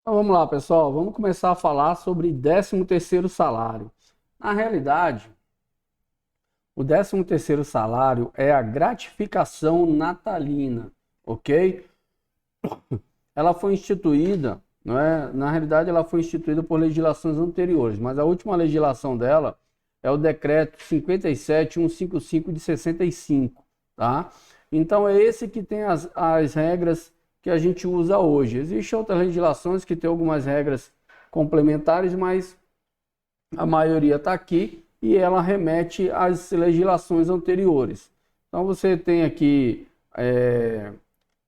Então, vamos lá, pessoal. Vamos começar a falar sobre 13º salário. Na realidade, o 13º salário é a gratificação natalina, ok? Ela foi instituída, não é? Na realidade, ela foi instituída por legislações anteriores, mas a última legislação dela é o decreto 57.155 de 65, tá? Então, é esse que tem as regras que a gente usa hoje. Existem outras legislações que têm algumas regras complementares, mas a maioria está aqui e ela remete às legislações anteriores. Então, você tem aqui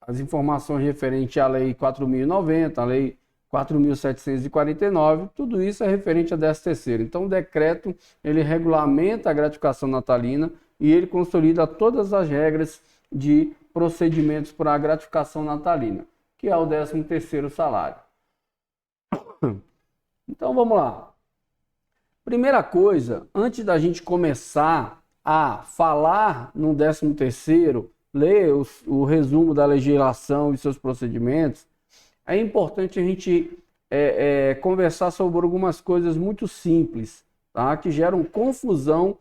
as informações referentes à Lei 4.090, a Lei 4.749, tudo isso é referente a 13º. Então, o decreto, ele regulamenta a gratificação natalina e ele consolida todas as regras de procedimentos para a gratificação natalina, que é o 13º salário. Então, vamos lá. Primeira coisa, antes da gente começar a falar no 13º, ler o resumo da legislação e seus procedimentos, é importante a gente conversar sobre algumas coisas muito simples, tá? Que geram confusão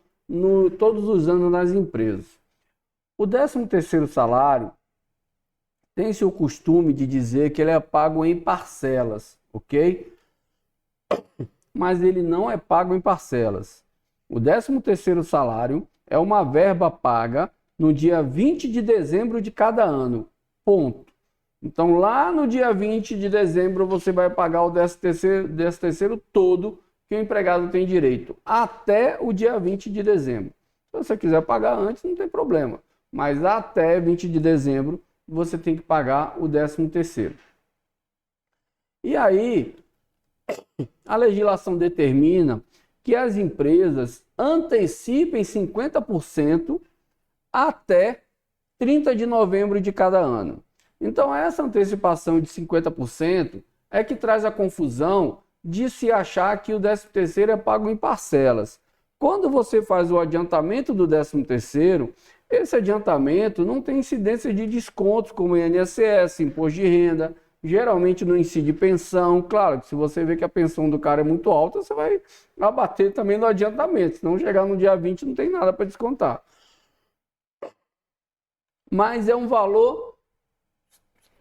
todos os anos nas empresas. O 13º salário tem-se o costume de dizer que ele é pago em parcelas, ok? Mas ele não é pago em parcelas. O 13º salário é uma verba paga no dia 20 de dezembro de cada ano, ponto. Então, lá no dia 20 de dezembro, você vai pagar o 13º todo que o empregado tem direito, até o dia 20 de dezembro. Se você quiser pagar antes, não tem problema. Mas até 20 de dezembro, você tem que pagar o 13º. E aí, a legislação determina que as empresas antecipem 50% até 30 de novembro de cada ano. Então, essa antecipação de 50% é que traz a confusão de se achar que o 13º é pago em parcelas. Quando você faz o adiantamento do 13º, esse adiantamento não tem incidência de descontos como INSS, imposto de renda, geralmente não incide pensão. Claro que se você vê que a pensão do cara é muito alta, você vai abater também no adiantamento, senão chegar no dia 20 não tem nada para descontar. Mas é um valor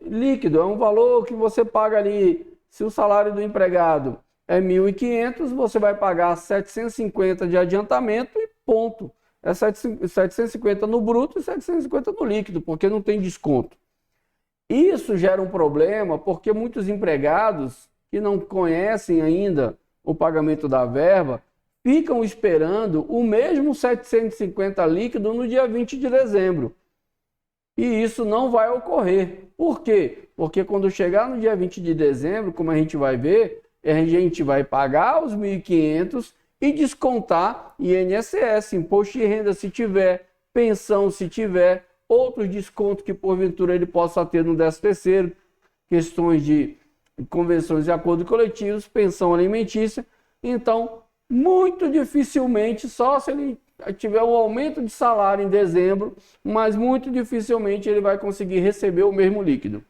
líquido, é um valor que você paga ali. Se o salário do empregado é 1.500, você vai pagar 750 de adiantamento e ponto. É 750 no bruto e 750 no líquido, porque não tem desconto. Isso gera um problema porque muitos empregados que não conhecem ainda o pagamento da verba ficam esperando o mesmo 750 líquido no dia 20 de dezembro. E isso não vai ocorrer. Por quê? Porque quando chegar no dia 20 de dezembro, como a gente vai ver, a gente vai pagar os 1.500 e descontar INSS, imposto de renda se tiver, pensão se tiver, outros descontos que porventura ele possa ter no 13º, questões de convenções e acordos coletivos, pensão alimentícia. Então, muito dificilmente, só se ele tiver um aumento de salário em dezembro, mas muito dificilmente ele vai conseguir receber o mesmo líquido.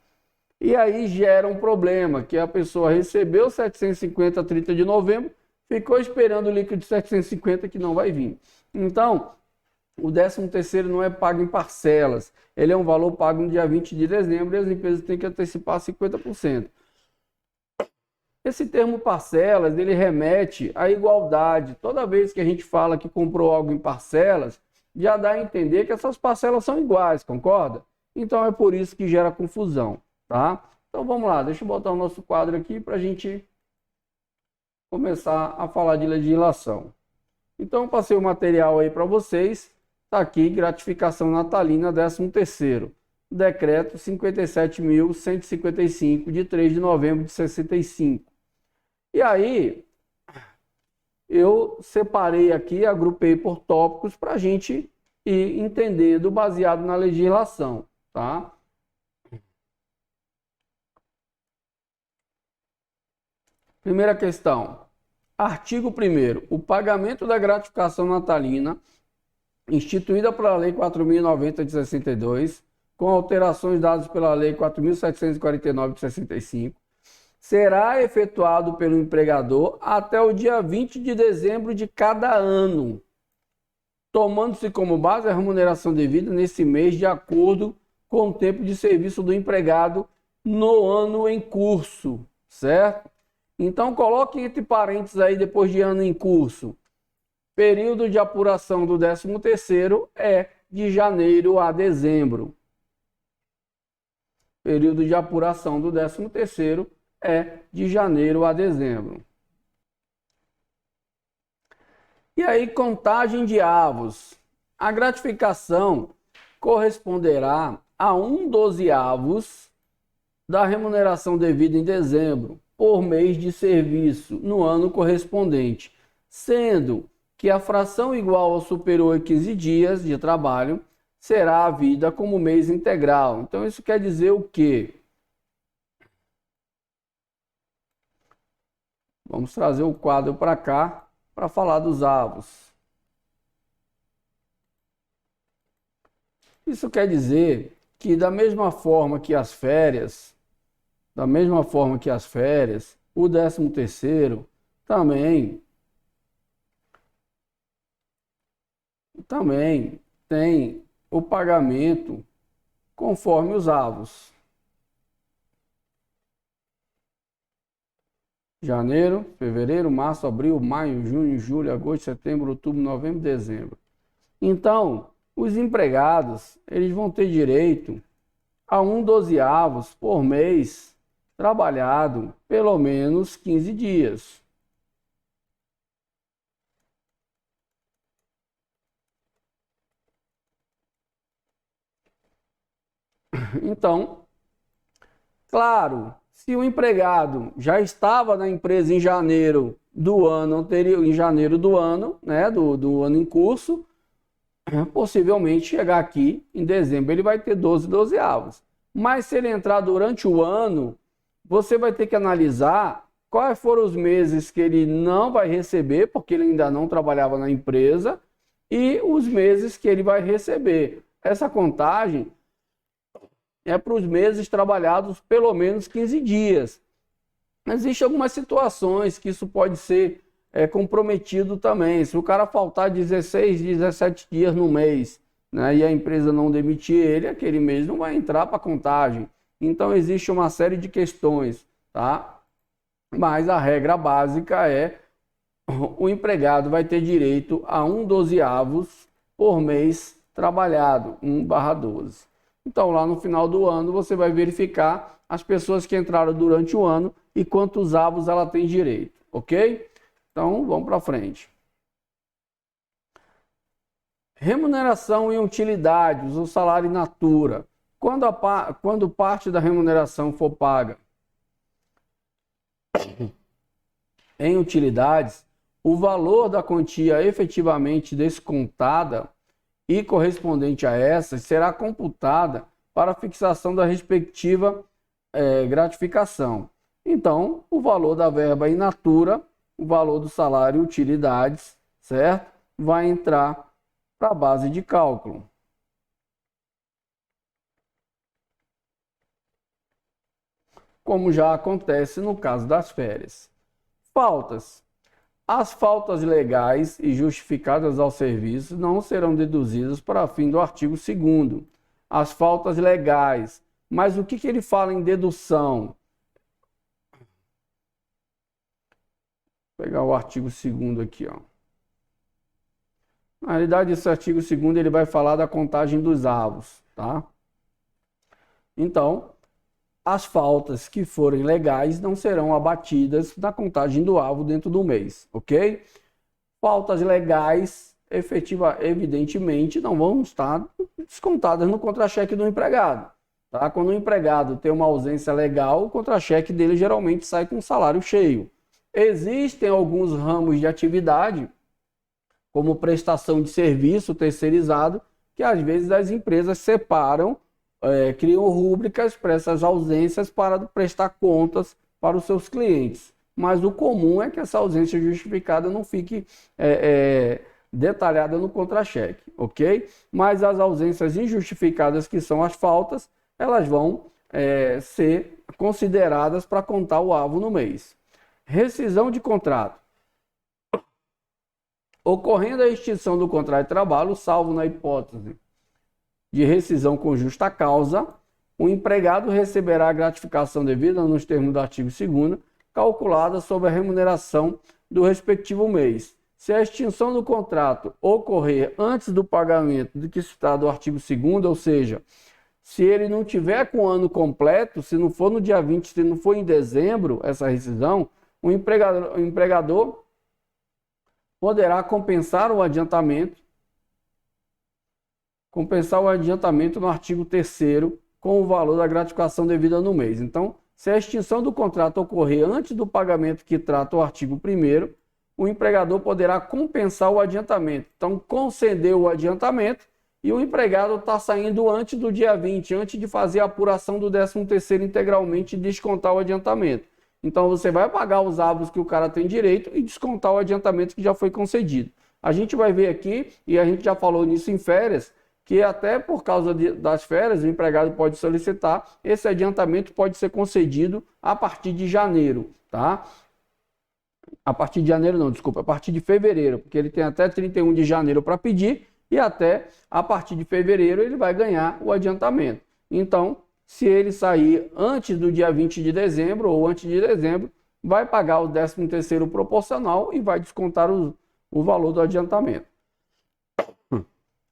E aí gera um problema, que a pessoa recebeu 750 a 30 de novembro, ficou esperando o líquido de 750 que não vai vir. Então, o 13º não é pago em parcelas, ele é um valor pago no dia 20 de dezembro e as empresas têm que antecipar 50%. Esse termo parcelas, ele remete à igualdade. Toda vez que a gente fala que comprou algo em parcelas, já dá a entender que essas parcelas são iguais, concorda? Então é por isso que gera confusão, tá? Então vamos lá, deixa eu botar o nosso quadro aqui para a gente começar a falar de legislação. Então eu passei o material aí para vocês. Está aqui, gratificação natalina 13º, decreto 57.155 de 3 de novembro de 65. E aí, eu separei aqui, agrupei por tópicos para a gente ir entendendo baseado na legislação, tá? Primeira questão, artigo 1º, o pagamento da gratificação natalina instituída pela Lei 4.090 de 62, com alterações dadas pela Lei 4.749 de 65, será efetuado pelo empregador até o dia 20 de dezembro de cada ano, tomando-se como base a remuneração devida nesse mês de acordo com o tempo de serviço do empregado no ano em curso, certo? Então, coloque entre parênteses aí, depois de ano em curso, período de apuração do 13º é de janeiro a dezembro. Período de apuração do 13º é de janeiro a dezembro. E aí, contagem de avos. A gratificação corresponderá a 1/12 da remuneração devida em dezembro, por mês de serviço, no ano correspondente, sendo que a fração igual ou superior a 15 dias de trabalho será havida como mês integral. Então, isso quer dizer o quê? Vamos trazer o quadro para cá para falar dos avos. Isso quer dizer que da mesma forma que as férias, o 13º também tem o pagamento conforme os avos. Janeiro, fevereiro, março, abril, maio, junho, julho, agosto, setembro, outubro, novembro, dezembro. Então, os empregados, eles vão ter direito a 1/12 por mês trabalhado pelo menos 15 dias. Então, claro, se o empregado já estava na empresa em janeiro do ano anterior, né, do ano em curso, possivelmente chegar aqui em dezembro ele vai ter 12/12. Mas se ele entrar durante o ano, você vai ter que analisar quais foram os meses que ele não vai receber, porque ele ainda não trabalhava na empresa, e os meses que ele vai receber. Essa contagem é para os meses trabalhados pelo menos 15 dias. Existem algumas situações que isso pode ser comprometido também. Se o cara faltar 16, 17 dias no mês, né, e a empresa não demitir ele, aquele mês não vai entrar para a contagem. Então, existe uma série de questões, tá? Mas a regra básica é o empregado vai ter direito a 1/12 por mês trabalhado, 1/12. Então, lá no final do ano, você vai verificar as pessoas que entraram durante o ano e quantos avos ela tem direito, ok? Então, vamos para frente. Remuneração e utilidades, o salário in natura. Quando parte da remuneração for paga em utilidades, o valor da quantia efetivamente descontada e correspondente a essas será computada para a fixação da respectiva gratificação. Então, o valor da verba in natura, o valor do salário e utilidades, certo? Vai entrar para a base de cálculo. Como já acontece no caso das férias. Faltas. As faltas legais e justificadas ao serviço não serão deduzidas para fim do artigo 2º. As faltas legais. Mas o que ele fala em dedução? Vou pegar o artigo 2º aqui, ó. Na realidade, esse artigo 2º ele vai falar da contagem dos avos, tá? Então, as faltas que forem legais não serão abatidas na contagem do avo dentro do mês, ok? Faltas legais, evidentemente, não vão estar descontadas no contra-cheque do empregado, tá? Quando o empregado tem uma ausência legal, o contra-cheque dele geralmente sai com salário cheio. Existem alguns ramos de atividade, como prestação de serviço terceirizado, que às vezes as empresas separam, criam rúbricas para essas ausências para prestar contas para os seus clientes. Mas o comum é que essa ausência justificada não fique detalhada no contra-cheque, ok? Mas as ausências injustificadas, que são as faltas, elas vão ser consideradas para contar o AVO no mês. Rescisão de contrato. Ocorrendo a extinção do contrato de trabalho, salvo na hipótese de rescisão com justa causa, o empregado receberá a gratificação devida nos termos do artigo 2º, calculada sobre a remuneração do respectivo mês. Se a extinção do contrato ocorrer antes do pagamento do que está do artigo 2º, ou seja, se ele não tiver com o ano completo, se não for no dia 20, se não for em dezembro, essa rescisão, o empregador poderá compensar o adiantamento no artigo 3º com o valor da gratificação devida no mês. Então, se a extinção do contrato ocorrer antes do pagamento que trata o artigo 1º, o empregador poderá compensar o adiantamento. Então, concedeu o adiantamento e o empregado está saindo antes do dia 20, antes de fazer a apuração do 13º integralmente e descontar o adiantamento. Então, você vai pagar os avos que o cara tem direito e descontar o adiantamento que já foi concedido. A gente vai ver aqui, e a gente já falou nisso em férias, que até por causa das férias, o empregado pode solicitar, esse adiantamento pode ser concedido a partir de janeiro, tá? A partir de janeiro não, desculpa, a partir de fevereiro, porque ele tem até 31 de janeiro para pedir e até a partir de fevereiro ele vai ganhar o adiantamento. Então, se ele sair antes do dia 20 de dezembro ou antes de dezembro, vai pagar o 13º proporcional e vai descontar o valor do adiantamento.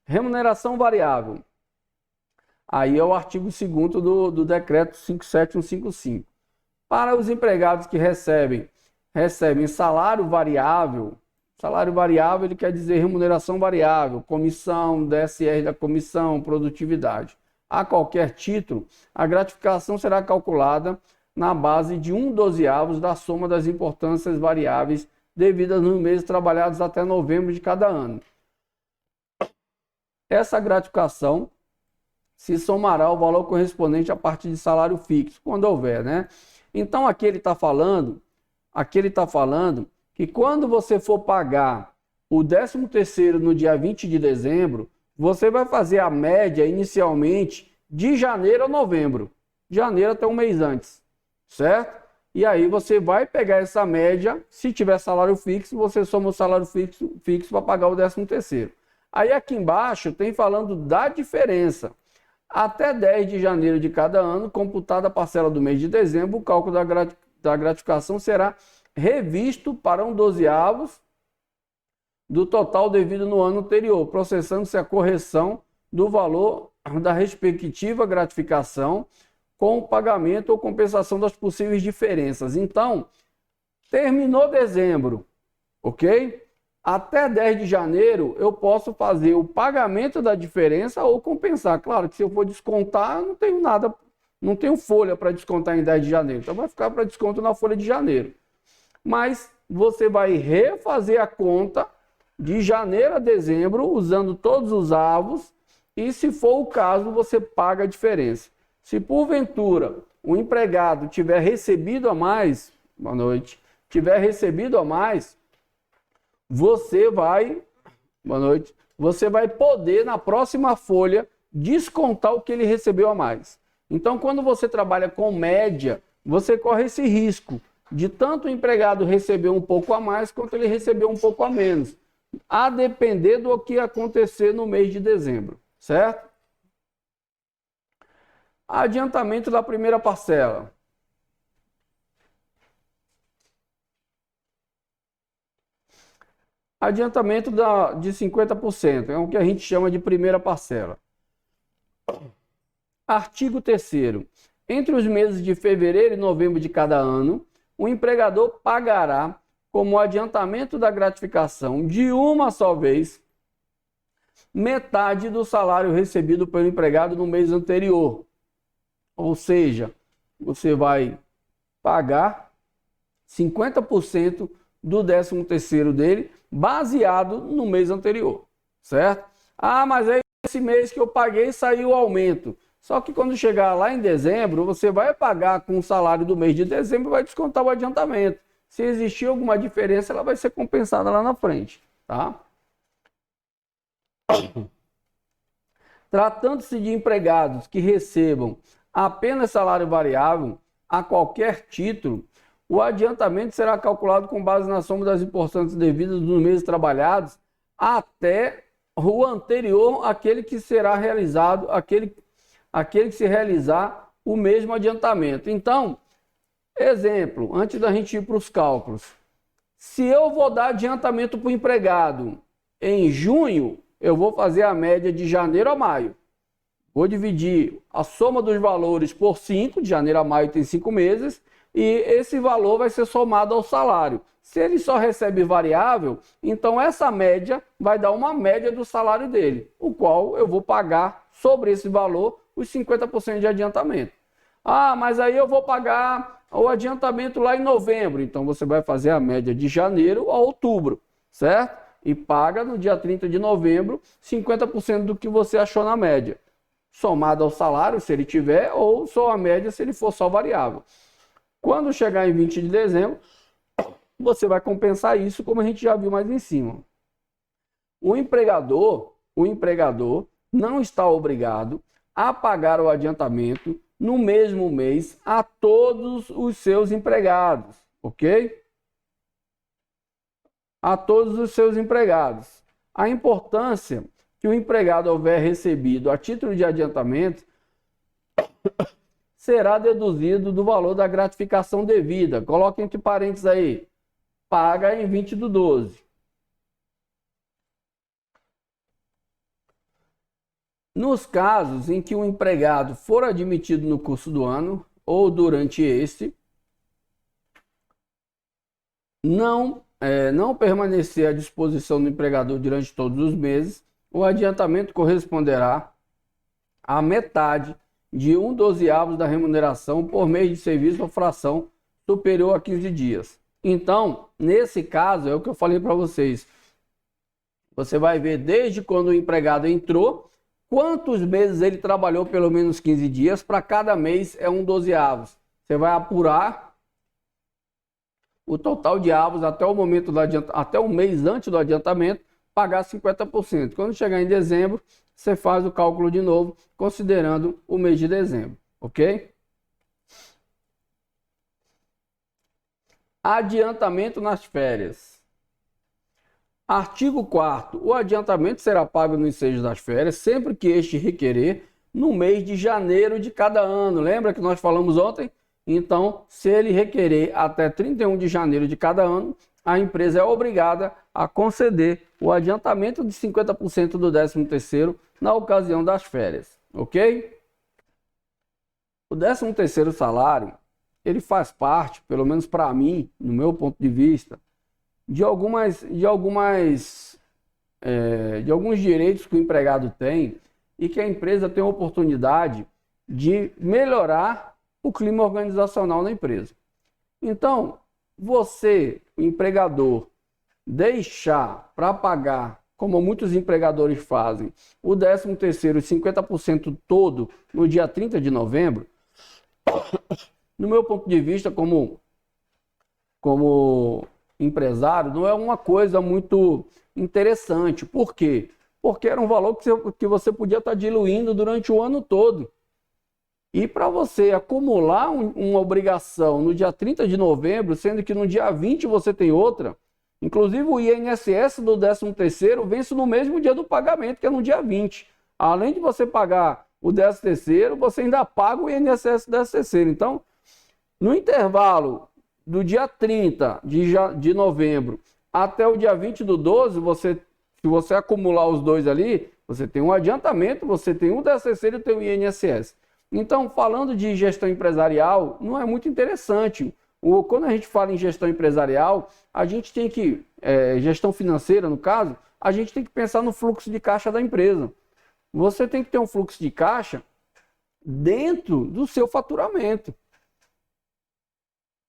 Remuneração variável. Aí é o artigo 2º do decreto 57155. Para os empregados que recebem salário variável ele quer dizer remuneração variável, comissão, DSR da comissão, produtividade. A qualquer título, a gratificação será calculada na base de 1/12 da soma das importâncias variáveis devidas nos meses trabalhados até novembro de cada ano. Essa gratificação se somará ao valor correspondente a partir de salário fixo, quando houver, né? Então, aqui ele está falando que quando você for pagar o 13º no dia 20 de dezembro, você vai fazer a média inicialmente de janeiro a novembro. Janeiro até um mês antes, certo? E aí você vai pegar essa média, se tiver salário fixo, você soma o salário fixo para pagar o 13º. Aí aqui embaixo tem falando da diferença. Até 10 de janeiro de cada ano, computada a parcela do mês de dezembro, o cálculo da gratificação será revisto para 1/12 do total devido no ano anterior, processando-se a correção do valor da respectiva gratificação com o pagamento ou compensação das possíveis diferenças. Então, terminou dezembro, ok? Até 10 de janeiro eu posso fazer o pagamento da diferença ou compensar. Claro que se eu for descontar, eu não tenho nada, não tenho folha para descontar em 10 de janeiro. Então vai ficar para desconto na folha de janeiro. Mas você vai refazer a conta de janeiro a dezembro, usando todos os avos, e se for o caso, você paga a diferença. Se porventura o empregado tiver recebido a mais, boa noite, tiver recebido a mais, você vai poder na próxima folha descontar o que ele recebeu a mais. Então, quando você trabalha com média, você corre esse risco de tanto o empregado receber um pouco a mais quanto ele receber um pouco a menos, a depender do que acontecer no mês de dezembro, certo? Adiantamento da primeira parcela. Adiantamento de 50%, é o que a gente chama de primeira parcela. Artigo 3º. Entre os meses de fevereiro e novembro de cada ano, o empregador pagará como adiantamento da gratificação de uma só vez metade do salário recebido pelo empregado no mês anterior. Ou seja, você vai pagar 50% do 13º dele, baseado no mês anterior, certo? Ah, mas aí esse mês que eu paguei saiu o aumento. Só que quando chegar lá em dezembro, você vai pagar com o salário do mês de dezembro e vai descontar o adiantamento. Se existir alguma diferença, ela vai ser compensada lá na frente, tá? Tratando-se de empregados que recebam apenas salário variável, a qualquer título, o adiantamento será calculado com base na soma das importâncias devidas dos meses trabalhados até o anterior àquele que será realizado, aquele que se realizar o mesmo adiantamento. Então, exemplo, antes da gente ir para os cálculos, se eu vou dar adiantamento para o empregado em junho, eu vou fazer a média de janeiro a maio. Vou dividir a soma dos valores por 5, de janeiro a maio tem 5 meses, e esse valor vai ser somado ao salário. Se ele só recebe variável, então essa média vai dar uma média do salário dele, o qual eu vou pagar sobre esse valor os 50% de adiantamento. Ah, mas aí eu vou pagar o adiantamento lá em novembro. Então você vai fazer a média de janeiro a outubro, certo? E paga no dia 30 de novembro 50% do que você achou na média, somado ao salário, se ele tiver, ou só a média se ele for só variável. Quando chegar em 20 de dezembro, você vai compensar isso, como a gente já viu mais em cima. O empregador não está obrigado a pagar o adiantamento no mesmo mês a todos os seus empregados, ok? A todos os seus empregados. A importância que o empregado houver recebido a título de adiantamento será deduzido do valor da gratificação devida. Coloque entre parênteses aí, paga em 20/12. Nos casos em que o empregado for admitido no curso do ano ou durante este, não permanecer à disposição do empregador durante todos os meses, o adiantamento corresponderá à metade de 1/12 da remuneração por mês de serviço ou fração superior a 15 dias. Então, nesse caso, é o que eu falei para vocês. Você vai ver desde quando o empregado entrou, quantos meses ele trabalhou pelo menos 15 dias, para cada mês é 1/12. Você vai apurar o total de avos até o momento até o mês antes do adiantamento, pagar 50%. Quando chegar em dezembro, você faz o cálculo de novo, considerando o mês de dezembro, ok? Adiantamento nas férias. Artigo 4º. O adiantamento será pago no ensejo das férias, sempre que este requerer, no mês de janeiro de cada ano. Lembra que nós falamos ontem? Então, se ele requerer até 31 de janeiro de cada ano, a empresa é obrigada a conceder o adiantamento de 50% do 13º na ocasião das férias, ok? O 13º salário, ele faz parte, pelo menos para mim, no meu ponto de vista, de alguns direitos que o empregado tem e que a empresa tem a oportunidade de melhorar o clima organizacional na empresa. Então, você, o empregador, deixar para pagar, como muitos empregadores fazem, o 13º, 50% todo no dia 30 de novembro, no meu ponto de vista, como empresário, não é uma coisa muito interessante. Por quê? Porque era um valor que você podia estar diluindo durante o ano todo. E para você acumular uma obrigação no dia 30 de novembro, sendo que no dia 20 você tem outra, inclusive o INSS do 13º vence no mesmo dia do pagamento, que é no dia 20. Além de você pagar o 13º, você ainda paga o INSS do 13º. Então, no intervalo do dia 30 de novembro até o dia 20/12, se você acumular os dois ali, você tem um adiantamento, você tem um 13º e tem o INSS. Então, falando de gestão empresarial, não é muito interessante. Quando a gente fala em gestão empresarial, a gente tem que, gestão financeira no caso, a gente tem que pensar no fluxo de caixa da empresa. Você tem que ter um fluxo de caixa dentro do seu faturamento.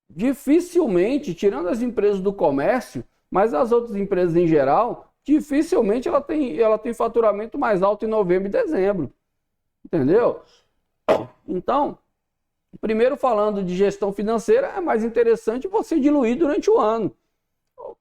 Dificilmente, tirando as empresas do comércio, mas as outras empresas em geral, dificilmente ela tem faturamento mais alto em novembro e dezembro. Entendeu? Então, primeiro falando de gestão financeira, é mais interessante você diluir durante o ano.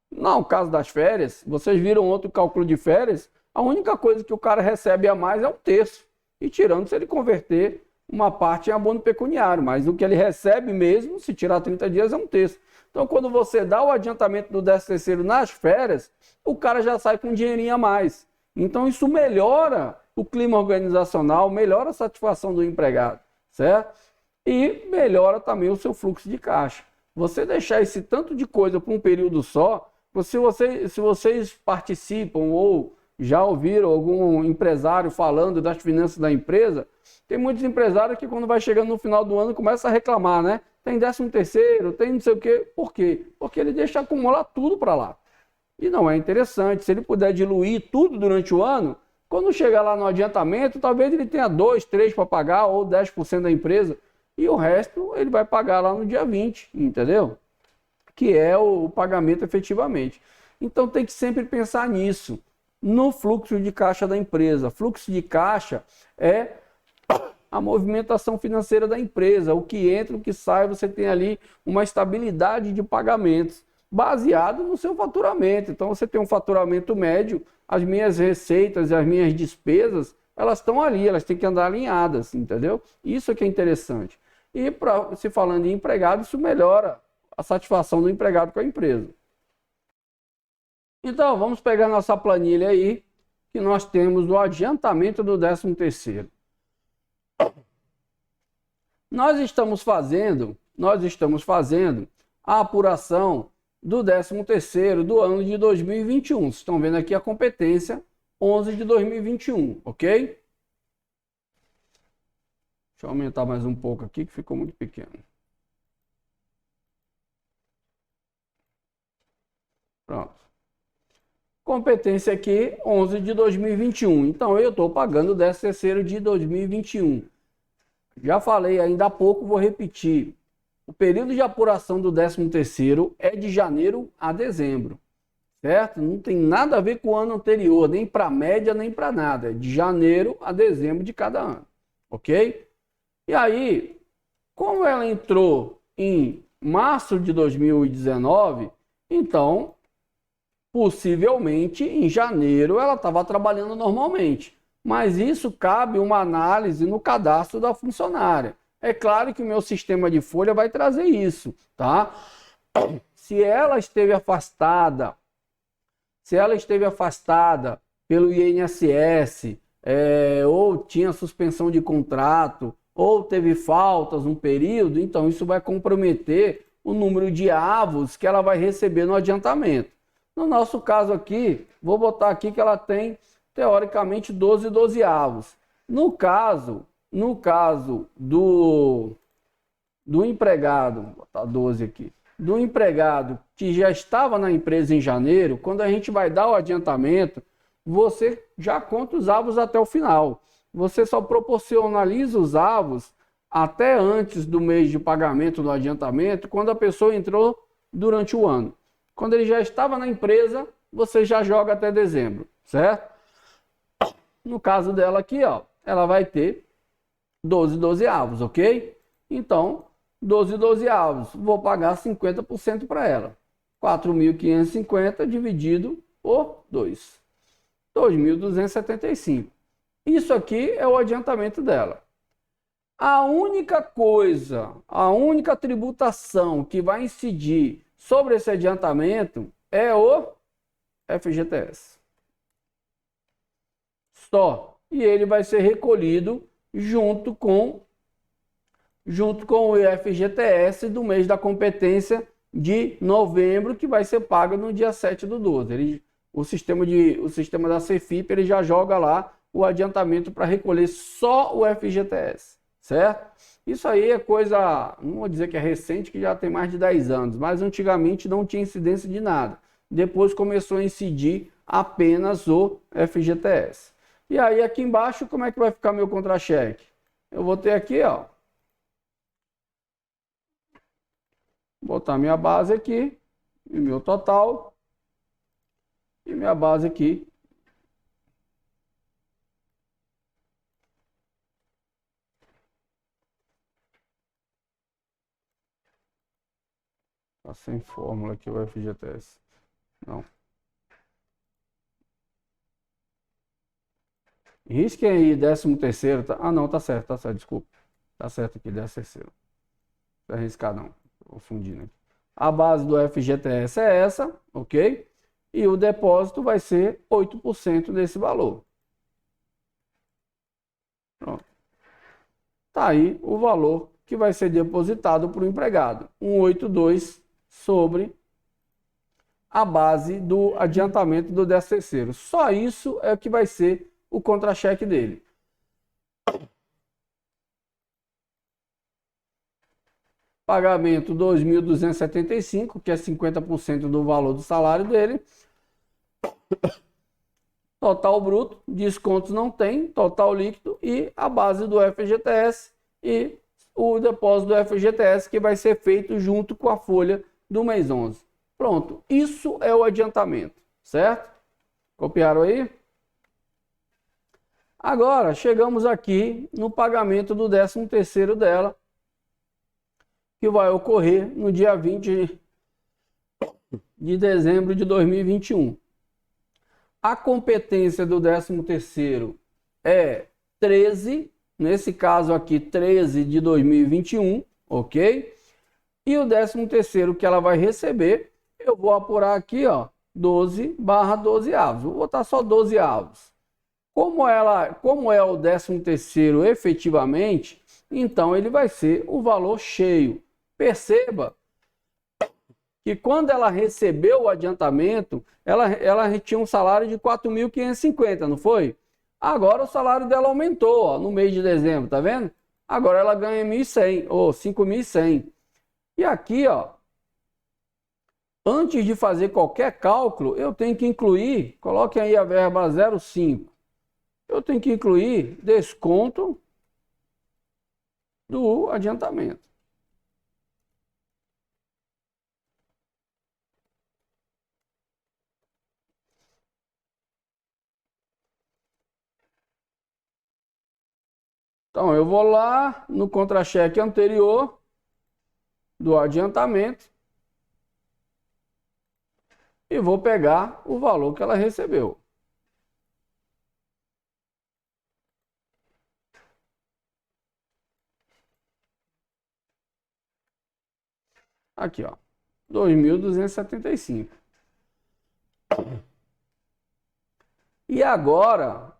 No caso das férias, vocês viram outro cálculo de férias, a única coisa que o cara recebe a mais é 1/3. E tirando se ele converter uma parte em abono pecuniário, mas o que ele recebe mesmo, se tirar 30 dias, é um terço. Então, quando você dá o adiantamento do 13º nas férias, o cara já sai com um dinheirinho a mais. Então, isso melhora o clima organizacional, melhora a satisfação do empregado, certo? E melhora também o seu fluxo de caixa. Você deixar esse tanto de coisa por um período só, se vocês participam ou já ouviram algum empresário falando das finanças da empresa, tem muitos empresários que quando vai chegando no final do ano começa a reclamar, né? Tem 13º, tem não sei o quê. Por quê? Porque ele deixa acumular tudo para lá. E não é interessante. Se ele puder diluir tudo durante o ano, quando chegar lá no adiantamento, talvez ele tenha 2, 3 para pagar ou 10% da empresa. E o resto ele vai pagar lá no dia 20, entendeu? Que é o pagamento efetivamente. Então tem que sempre pensar nisso, no fluxo de caixa da empresa. Fluxo de caixa é a movimentação financeira da empresa, o que entra, o que sai, você tem ali uma estabilidade de pagamentos, baseado no seu faturamento. Então você tem um faturamento médio, as minhas receitas e as minhas despesas, elas estão ali, elas têm que andar alinhadas, entendeu? Isso é que é interessante. E se falando em empregado, isso melhora a satisfação do empregado com a empresa. Então, vamos pegar nossa planilha aí, que nós temos o adiantamento do 13º. Nós estamos fazendo a apuração do 13º do ano de 2021. Vocês estão vendo aqui a competência 11 de 2021, ok? Deixa eu aumentar mais um pouco aqui, que ficou muito pequeno. Pronto. Competência aqui, 11 de 2021. Então, eu estou pagando o 13º de 2021. Já falei ainda há pouco, vou repetir. O período de apuração do 13º é de janeiro a dezembro, certo? Não tem nada a ver com o ano anterior, nem para média, nem para nada. É de janeiro a dezembro de cada ano, ok? E aí, como ela entrou em março de 2019, então, possivelmente, em janeiro, ela estava trabalhando normalmente. Mas isso cabe uma análise no cadastro da funcionária. É claro que o meu sistema de folha vai trazer isso, tá? Se ela esteve afastada pelo INSS, ou tinha suspensão de contrato, ou teve faltas um período, então isso vai comprometer o número de avos que ela vai receber no adiantamento. No nosso caso aqui, vou botar aqui que ela tem, teoricamente, 12 dozeavos. No caso do empregado, vou botar 12 aqui, do empregado que já estava na empresa em janeiro, quando a gente vai dar o adiantamento, você já conta os avos até o final. Você só proporcionaliza os avos até antes do mês de pagamento do adiantamento, quando a pessoa entrou durante o ano. Quando ele já estava na empresa, você já joga até dezembro, certo? No caso dela aqui, ó, ela vai ter 12 dozeavos, ok? Então, 12 dozeavos, vou pagar 50% para ela. 4.550 dividido por 2. 2.275. Isso aqui é o adiantamento dela. A única tributação que vai incidir sobre esse adiantamento é o FGTS. Só. E ele vai ser recolhido junto com o FGTS do mês da competência de novembro, que vai ser pago no dia 7/12. O sistema da Cefip, ele já joga lá o adiantamento para recolher só o FGTS, certo? Isso aí é coisa, não vou dizer que é recente, que já tem mais de 10 anos, mas antigamente não tinha incidência de nada. Depois começou a incidir apenas o FGTS. E aí aqui embaixo, como é que vai ficar meu contra-cheque? Eu vou ter aqui, ó, botar minha base aqui, e meu total, e minha base aqui. Tá sem fórmula aqui o FGTS. Não. Risquem aí 13º. Tá? Ah, não, tá certo, desculpa. Tá certo aqui, 10º. Não arriscar não, confundindo aqui. A base do FGTS é essa, ok? E o depósito vai ser 8% desse valor. Pronto. Tá aí o valor que vai ser depositado para o empregado. 182 sobre a base do adiantamento do 10º. Só isso é o que vai ser o contra-cheque dele. Pagamento 2.275, que é 50% do valor do salário dele. Total bruto, descontos não tem, total líquido e a base do FGTS e o depósito do FGTS que vai ser feito junto com a folha do mês 11. Pronto, isso é o adiantamento, certo? Copiaram aí? Agora, chegamos aqui no pagamento do 13º dela, que vai ocorrer no dia 20 de dezembro de 2021. A competência do 13º é 13, nesse caso aqui 13 de 2021, ok? E o 13º que ela vai receber, eu vou apurar aqui, ó, 12/12 avos. Vou botar só 12 avos. Como é o 13º efetivamente, então ele vai ser o valor cheio. Perceba que quando ela recebeu o adiantamento, ela tinha um salário de 4.550, não foi? Agora o salário dela aumentou, ó, no mês de dezembro, tá vendo? Agora ela ganha 1.100 ou 5.100. E aqui, ó, antes de fazer qualquer cálculo, eu tenho que incluir, coloquem aí a verba 0,5. Eu tenho que incluir desconto do adiantamento. Então, eu vou lá no contra-cheque anterior do adiantamento e vou pegar o valor que ela recebeu. Aqui, ó, 2.275. E agora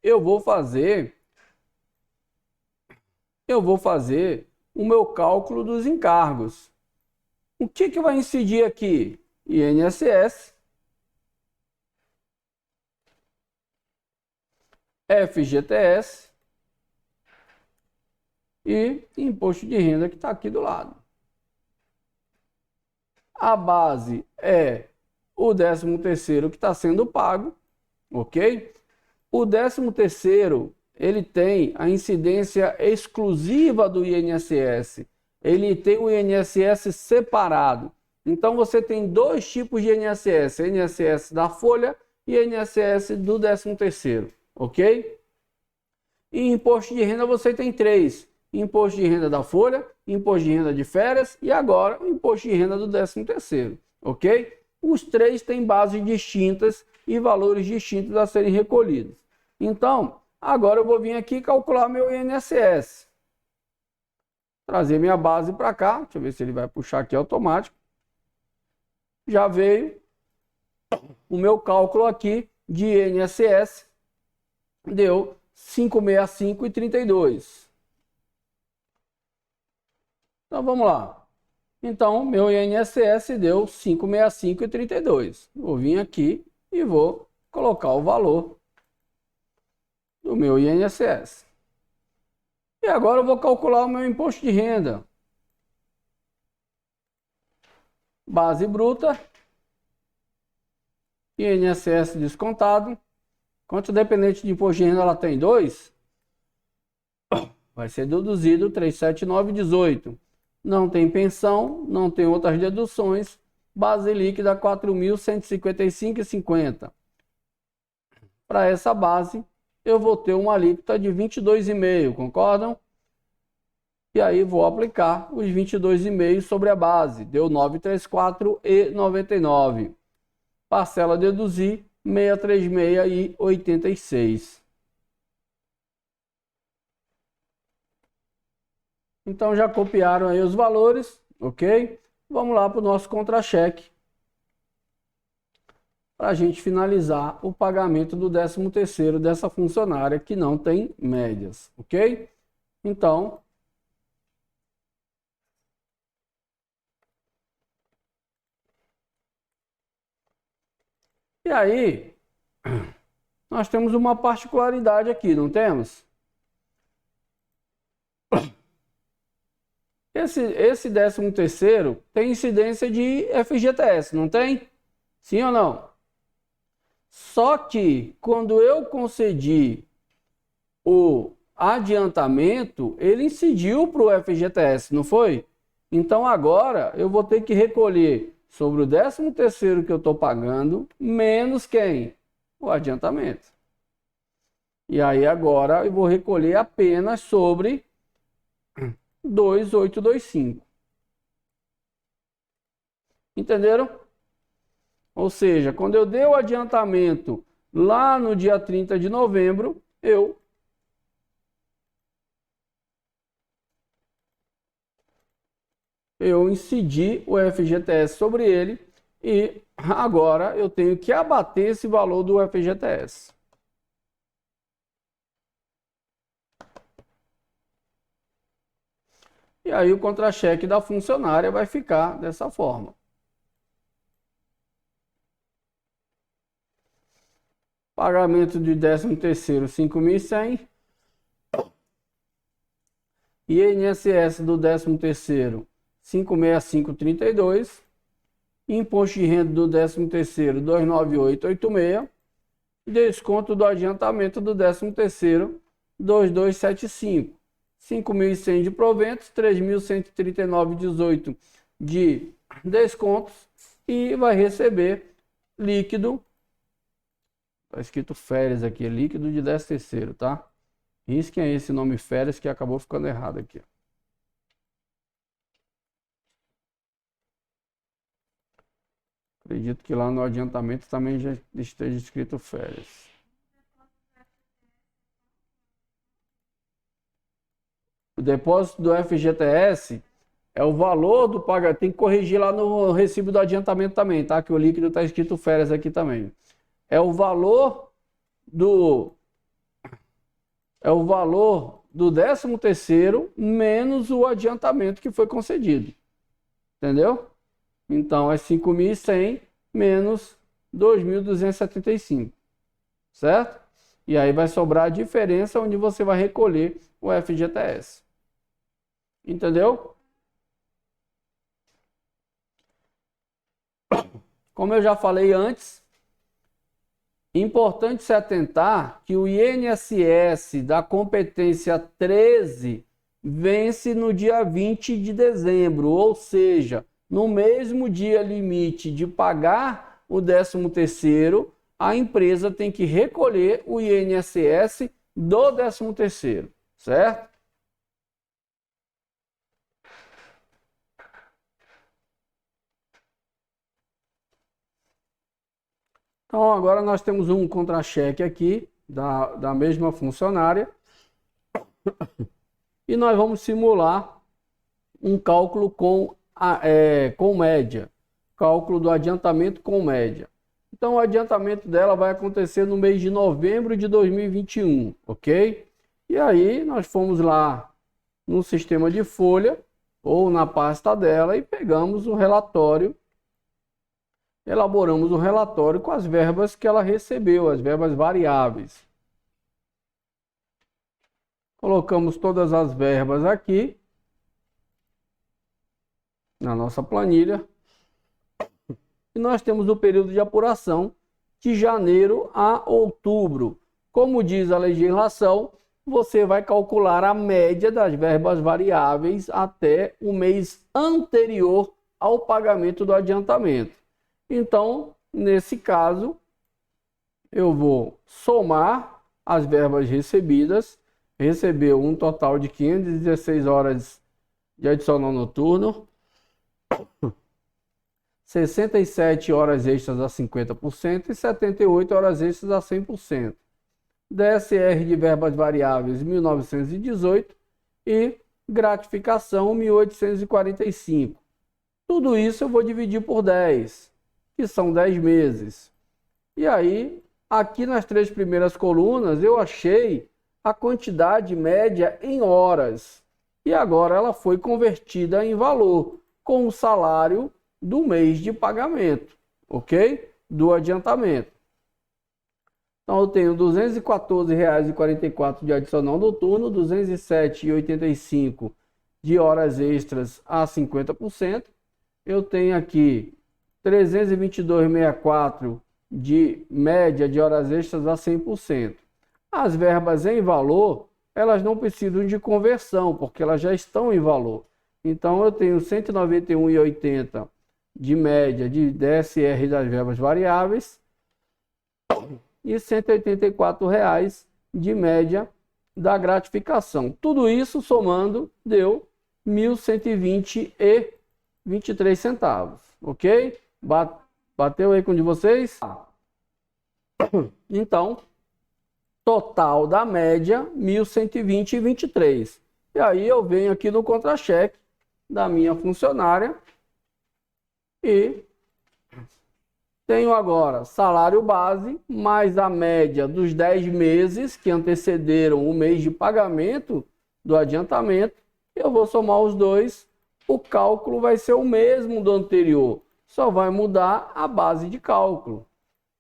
eu vou fazer o meu cálculo dos encargos. O que vai incidir aqui? INSS, FGTS e imposto de renda que está aqui do lado. A base é o 13º que está sendo pago, ok? O 13º, ele tem a incidência exclusiva do INSS. Ele tem o INSS separado. Então, você tem dois tipos de INSS. INSS da folha e INSS do 13º, ok? E imposto de renda você tem três. Imposto de renda da folha, imposto de renda de férias e agora o imposto de renda do 13º, ok? Os três têm bases distintas e valores distintos a serem recolhidos. Então, agora eu vou vir aqui calcular meu INSS. Trazer minha base para cá, deixa eu ver se ele vai puxar aqui automático. Já veio o meu cálculo aqui de INSS, deu 565,32. Então vamos lá. Então, meu INSS deu 565,32. Vou vir aqui e vou colocar o valor do meu INSS. E agora eu vou calcular o meu imposto de renda. Base bruta, INSS descontado. Quanto dependente de imposto de renda ela tem? 2? Vai ser deduzido 379,18. Não tem pensão, não tem outras deduções. Base líquida 4.155,50. Para essa base, eu vou ter uma alíquota de 22,5, concordam? E aí vou aplicar os 22,5 sobre a base. Deu 934,99. Parcela deduzir 636,86. Então já copiaram aí os valores, ok? Vamos lá para o nosso contra-cheque, para a gente finalizar o pagamento do 13º dessa funcionária que não tem médias, ok? Então, e aí, nós temos uma particularidade aqui, não temos? Esse 13º tem incidência de FGTS, não tem? Sim ou não? Só que quando eu concedi o adiantamento, ele incidiu para o FGTS, não foi? Então agora eu vou ter que recolher sobre o 13º que eu estou pagando, menos quem? O adiantamento. E aí agora eu vou recolher apenas sobre 2.825. Entenderam? Ou seja, quando eu dei o adiantamento lá no dia 30 de novembro, eu incidi o FGTS sobre ele e agora eu tenho que abater esse valor do FGTS. E aí o contra-cheque da funcionária vai ficar dessa forma. Pagamento de 13º, 5.100. INSS do 13º, 565,32. Imposto de renda do 13º, 298,86. Desconto do adiantamento do 13º, 2.275. 5.100 de proventos, 3.139,18 de descontos e vai receber líquido. Está escrito férias aqui, líquido de 13º, tá? Risquem aí esse nome férias que acabou ficando errado aqui. Acredito que lá no adiantamento também já esteja escrito férias. O depósito do FGTS é o valor do pagamento. Tem que corrigir lá no recibo do adiantamento também, tá? Que o líquido está escrito férias aqui também. É o valor do 13º menos o adiantamento que foi concedido. Entendeu? Então é 5.100 menos 2.275. Certo? E aí vai sobrar a diferença onde você vai recolher o FGTS. Entendeu? Como eu já falei antes, importante se atentar que o INSS da competência 13 vence no dia 20 de dezembro, ou seja, no mesmo dia limite de pagar o 13º, a empresa tem que recolher o INSS do 13º, certo? Então, agora nós temos um contra-cheque aqui da mesma funcionária e nós vamos simular um cálculo com média, cálculo do adiantamento com média. Então, o adiantamento dela vai acontecer no mês de novembro de 2021, ok? E aí, nós fomos lá no sistema de folha ou na pasta dela e pegamos o relatório. Elaboramos um relatório com as verbas que ela recebeu, as verbas variáveis. Colocamos todas as verbas aqui na nossa planilha. E nós temos o período de apuração de janeiro a outubro. Como diz a legislação, você vai calcular a média das verbas variáveis até o mês anterior ao pagamento do adiantamento. Então, nesse caso, eu vou somar as verbas recebidas. Recebeu um total de 516 horas de adicional noturno, 67 horas extras a 50% e 78 horas extras a 100%. DSR de verbas variáveis 1918 e gratificação 1.845. Tudo isso eu vou dividir por 10, que são 10 meses. E aí, aqui nas 3 primeiras colunas, eu achei a quantidade média em horas. E agora ela foi convertida em valor, com o salário do mês de pagamento, ok? Do adiantamento. Então, eu tenho R$ 214,44 de adicional noturno, R$ 207,85 de horas extras a 50%. Eu tenho aqui R$ 322,64 de média de horas extras a 100%. As verbas em valor, elas não precisam de conversão, porque elas já estão em valor. Então, eu tenho R$ 191,80 de média de DSR das verbas variáveis e R$ 184,00 de média da gratificação. Tudo isso somando deu R$ 1.120,23, ok? Bateu aí com o de vocês? Então, total da média, R$ 1.120,23. E aí eu venho aqui no contra-cheque da minha funcionária e tenho agora salário base, mais a média dos 10 meses que antecederam o mês de pagamento do adiantamento. Eu vou somar os dois, o cálculo vai ser o mesmo do anterior, só vai mudar a base de cálculo.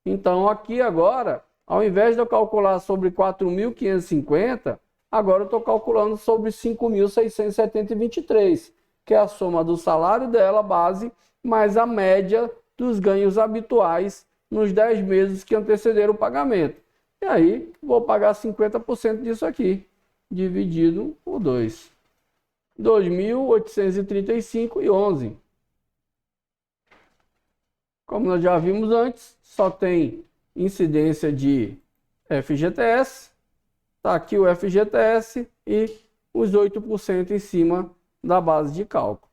Então aqui agora, ao invés de eu calcular sobre 4.550, agora eu estou calculando sobre 5.670,23, que é a soma do salário dela, base, mais a média dos ganhos habituais nos 10 meses que antecederam o pagamento. E aí, vou pagar 50% disso aqui, dividido por 2. 2.835,11. Como nós já vimos antes, só tem incidência de FGTS. Está aqui o FGTS e os 8% em cima da base de cálculo.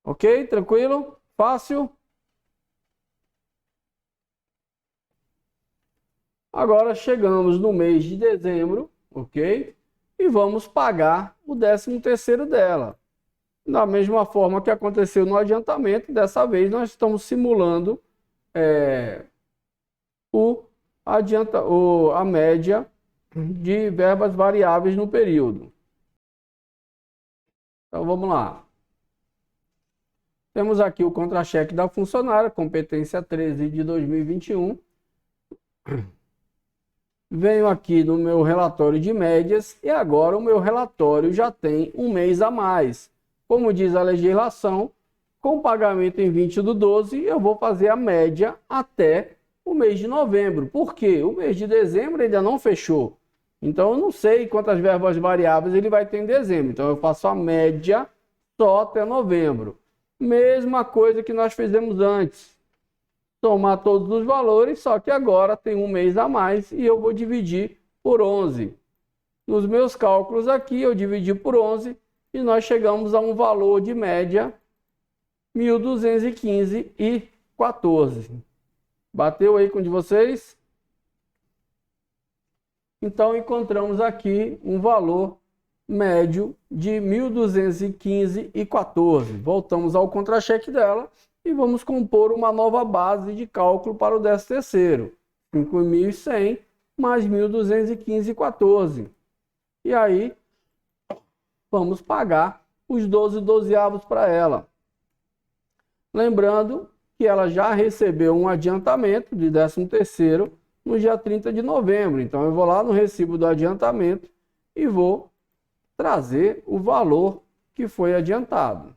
Ok? Tranquilo? Fácil? Agora chegamos no mês de dezembro, ok? E vamos pagar o 13º dela. Da mesma forma que aconteceu no adiantamento, dessa vez nós estamos simulando a média de verbas variáveis no período. Então vamos lá. Temos aqui o contra-cheque da funcionária, competência 13 de 2021. Venho aqui no meu relatório de médias e agora o meu relatório já tem um mês a mais. Como diz a legislação, com pagamento em 20/12, eu vou fazer a média até o mês de novembro. Por quê? O mês de dezembro ainda não fechou. Então eu não sei quantas verbas variáveis ele vai ter em dezembro. Então eu faço a média só até novembro. Mesma coisa que nós fizemos antes. Somar todos os valores, só que agora tem um mês a mais e eu vou dividir por 11. Nos meus cálculos aqui, eu dividi por 11 e nós chegamos a um valor de média 1.215,14. Bateu aí com o de vocês? Então, encontramos aqui um valor médio de 1.215,14. Voltamos ao contra-cheque dela e vamos compor uma nova base de cálculo para o 13º. 5.100 mais 1.215,14. E aí, vamos pagar os 12 dozeavos para ela. Lembrando que ela já recebeu um adiantamento de 13º no dia 30 de novembro. Então, eu vou lá no recibo do adiantamento e vou trazer o valor que foi adiantado.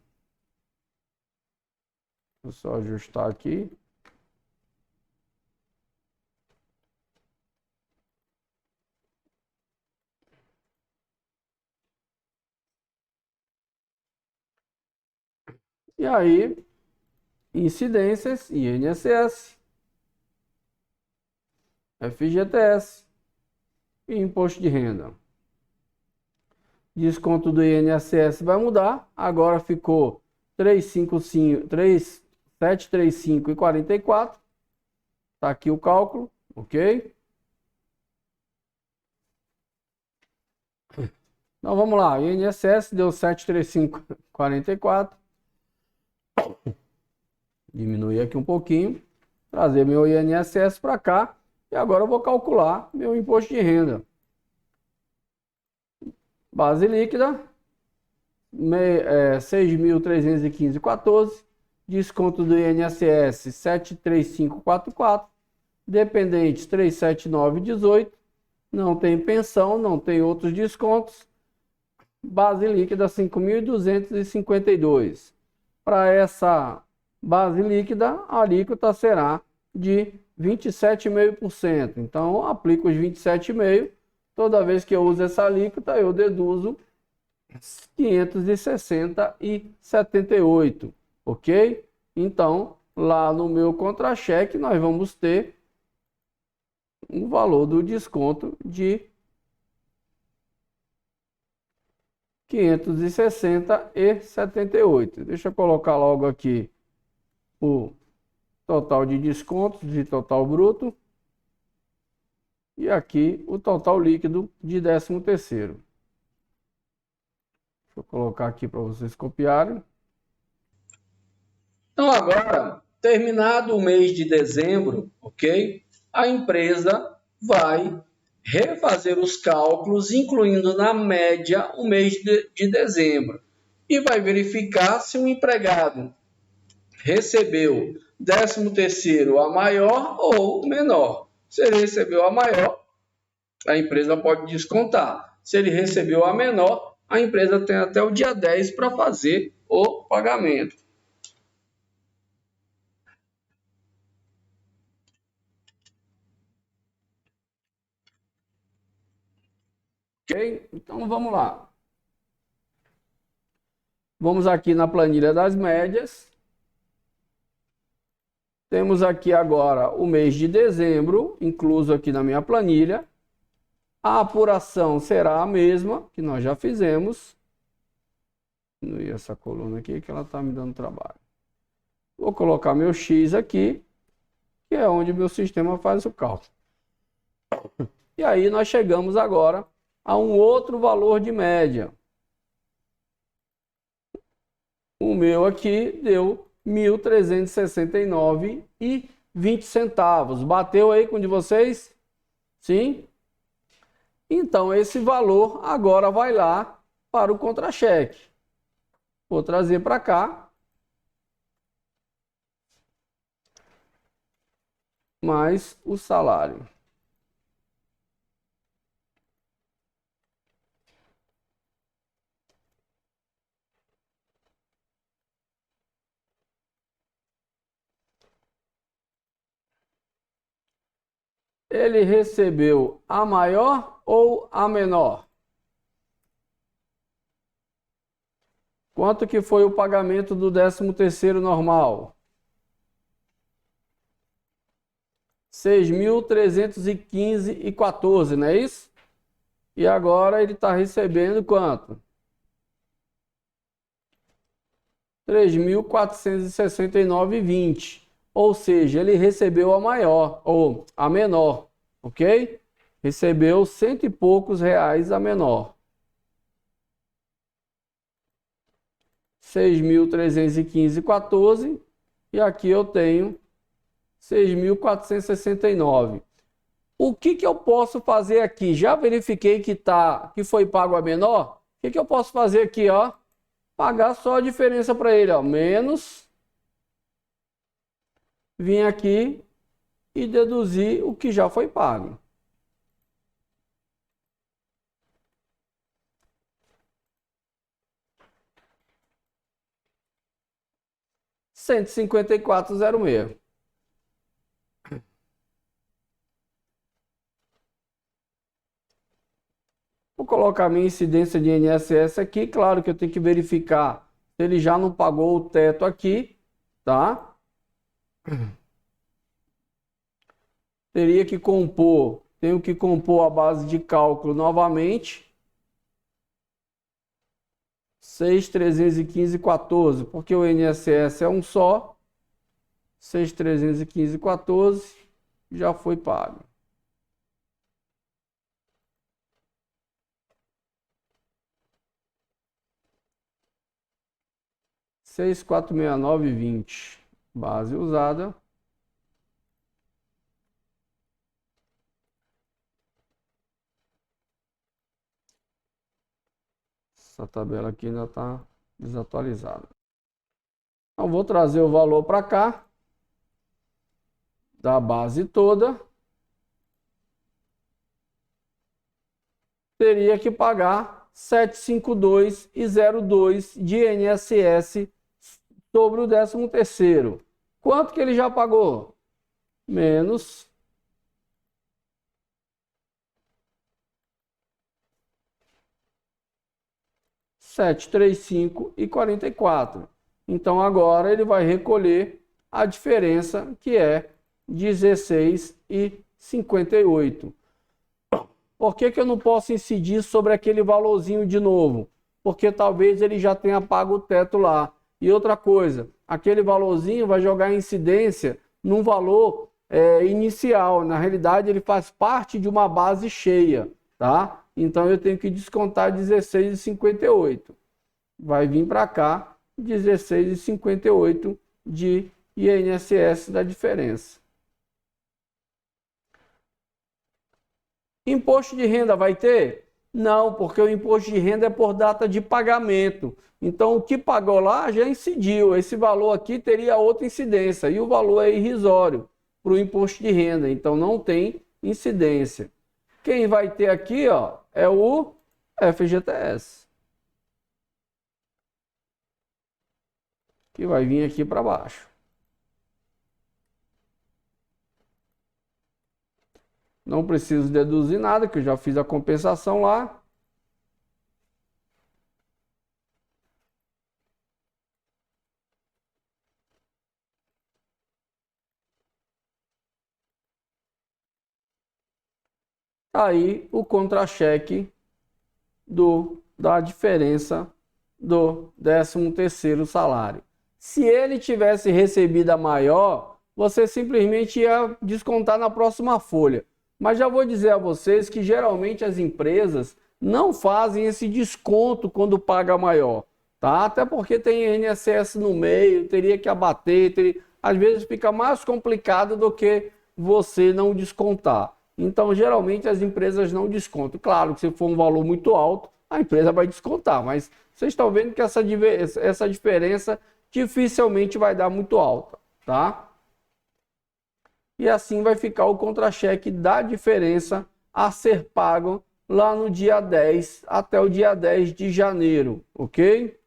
Vou só ajustar aqui. E aí, incidências, INSS, FGTS e imposto de renda. Desconto do INSS vai mudar, agora ficou 735,44. Está aqui o cálculo, ok? Então vamos lá, INSS deu 735,44. Diminuir aqui um pouquinho, trazer meu INSS para cá e agora eu vou calcular meu imposto de renda. Base líquida, 6.315,14, desconto do INSS 735,44, dependentes 379,18, não tem pensão, não tem outros descontos, base líquida 5.252. Para essa base líquida, a alíquota será de 27,5%. Então, eu aplico os 27,5%. Toda vez que eu uso essa alíquota, eu deduzo 560,78, ok? Então, lá no meu contra-cheque, nós vamos ter um valor do desconto de 560,78. Deixa eu colocar logo aqui o total de descontos de total bruto e aqui o total líquido de 13º. Deixa eu colocar aqui para vocês copiarem. Então agora, terminado o mês de dezembro, ok? A empresa vai refazer os cálculos, incluindo na média o mês de dezembro, e vai verificar se o empregado recebeu 13º a maior ou menor. Se ele recebeu a maior, a empresa pode descontar. Se ele recebeu a menor, a empresa tem até o dia 10 para fazer o pagamento. Ok? Então vamos lá. Vamos aqui na planilha das médias. Temos aqui agora o mês de dezembro, incluso aqui na minha planilha. A apuração será a mesma que nós já fizemos. Diminuir essa coluna aqui que ela está me dando trabalho. Vou colocar meu X aqui, que é onde meu sistema faz o cálculo. E aí nós chegamos agora a um outro valor de média. O meu aqui deu R$ 1.369,20. Bateu aí com o de vocês? Sim? Então, esse valor agora vai lá para o contra-cheque. Vou trazer para cá. Mais o salário. Ele recebeu a maior ou a menor? Quanto que foi o pagamento do 13º normal? 6.315,14, não é isso? E agora ele está recebendo quanto? 3.469,20. Ou seja, ele recebeu a maior, ou a menor, ok? Recebeu cento e poucos reais a menor. 6.315,14 e aqui eu tenho 6.469. O que eu posso fazer aqui? Já verifiquei que foi pago a menor? O que eu posso fazer aqui, ó? Pagar só a diferença para ele, ó, menos, vim aqui e deduzir o que já foi pago. R$ 154,06. Vou colocar minha incidência de INSS aqui. Claro que eu tenho que verificar se ele já não pagou o teto aqui, tá? Tenho que compor a base de cálculo novamente. 6.315,14, porque o INSS é um só. 6.315,14 já foi pago. 6.469,20. Base usada. Essa tabela aqui ainda está desatualizada. Então, vou trazer o valor para cá, da base toda. Teria que pagar 752,02 de INSS sobre o 13º. Quanto que ele já pagou? Menos 735,44. Então agora ele vai recolher a diferença, que é 16,58. Por que eu não posso incidir sobre aquele valorzinho de novo? Porque talvez ele já tenha pago o teto lá. E outra coisa, aquele valorzinho vai jogar incidência num valor inicial. Na realidade, ele faz parte de uma base cheia, tá? Então eu tenho que descontar 16,58. Vai vir para cá 16,58 de INSS da diferença. Imposto de renda vai ter? Não, porque o imposto de renda é por data de pagamento. Então, o que pagou lá já incidiu. Esse valor aqui teria outra incidência. E o valor é irrisório para o imposto de renda. Então, não tem incidência. Quem vai ter aqui, ó, é o FGTS. Que vai vir aqui para baixo. Não preciso deduzir nada, que eu já fiz a compensação lá. Aí o contra-cheque da diferença do 13º salário. Se ele tivesse recebido a maior, você simplesmente ia descontar na próxima folha. Mas já vou dizer a vocês que geralmente as empresas não fazem esse desconto quando paga maior, tá? Até porque tem INSS no meio, teria que abater, às vezes fica mais complicado do que você não descontar. Então, geralmente as empresas não descontam. Claro que se for um valor muito alto, a empresa vai descontar, mas vocês estão vendo que essa diferença dificilmente vai dar muito alta, tá? E assim vai ficar o contra-cheque da diferença a ser pago lá no dia 10 até o dia 10 de janeiro, ok?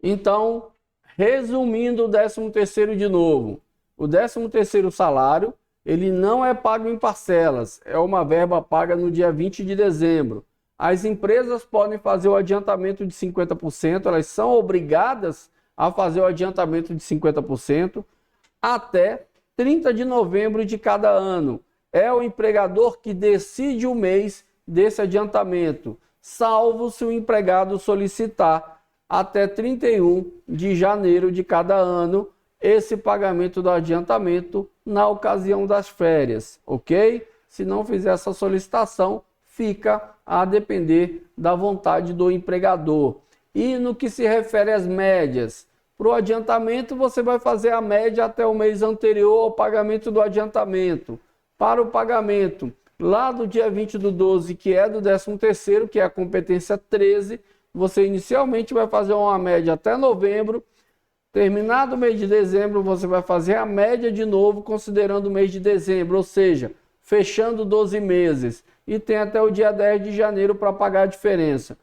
Então, resumindo o 13º de novo, o 13º salário, ele não é pago em parcelas, é uma verba paga no dia 20 de dezembro. As empresas podem fazer o adiantamento de 50%, elas são obrigadas a fazer o adiantamento de 50% até 30 de novembro de cada ano. É o empregador que decide o mês desse adiantamento, salvo se o empregado solicitar até 31 de janeiro de cada ano esse pagamento do adiantamento na ocasião das férias, ok? Se não fizer essa solicitação, fica a depender da vontade do empregador. E no que se refere às médias, para o adiantamento você vai fazer a média até o mês anterior ao pagamento do adiantamento. Para o pagamento lá do dia 20 do 12, que é do 13º, que é a competência 13, você inicialmente vai fazer uma média até novembro. Terminado o mês de dezembro, você vai fazer a média de novo, considerando o mês de dezembro, ou seja, fechando 12 meses. E tem até o dia 10 de janeiro para pagar a diferença.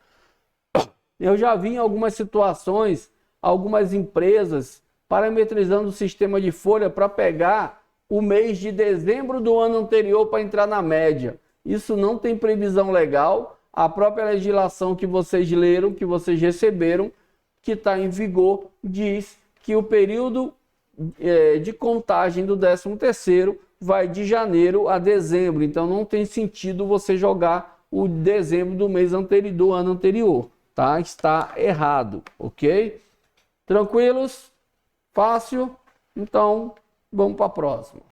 Eu já vi em algumas situações, algumas empresas parametrizando o sistema de folha para pegar o mês de dezembro do ano anterior para entrar na média. Isso não tem previsão legal. A própria legislação que vocês leram, que vocês receberam, que está em vigor, diz que o período de contagem do 13º vai de janeiro a dezembro. Então não tem sentido você jogar o dezembro do mês anterior, do ano anterior, tá? Está errado, ok? Tranquilos? Fácil? Então vamos para a próxima.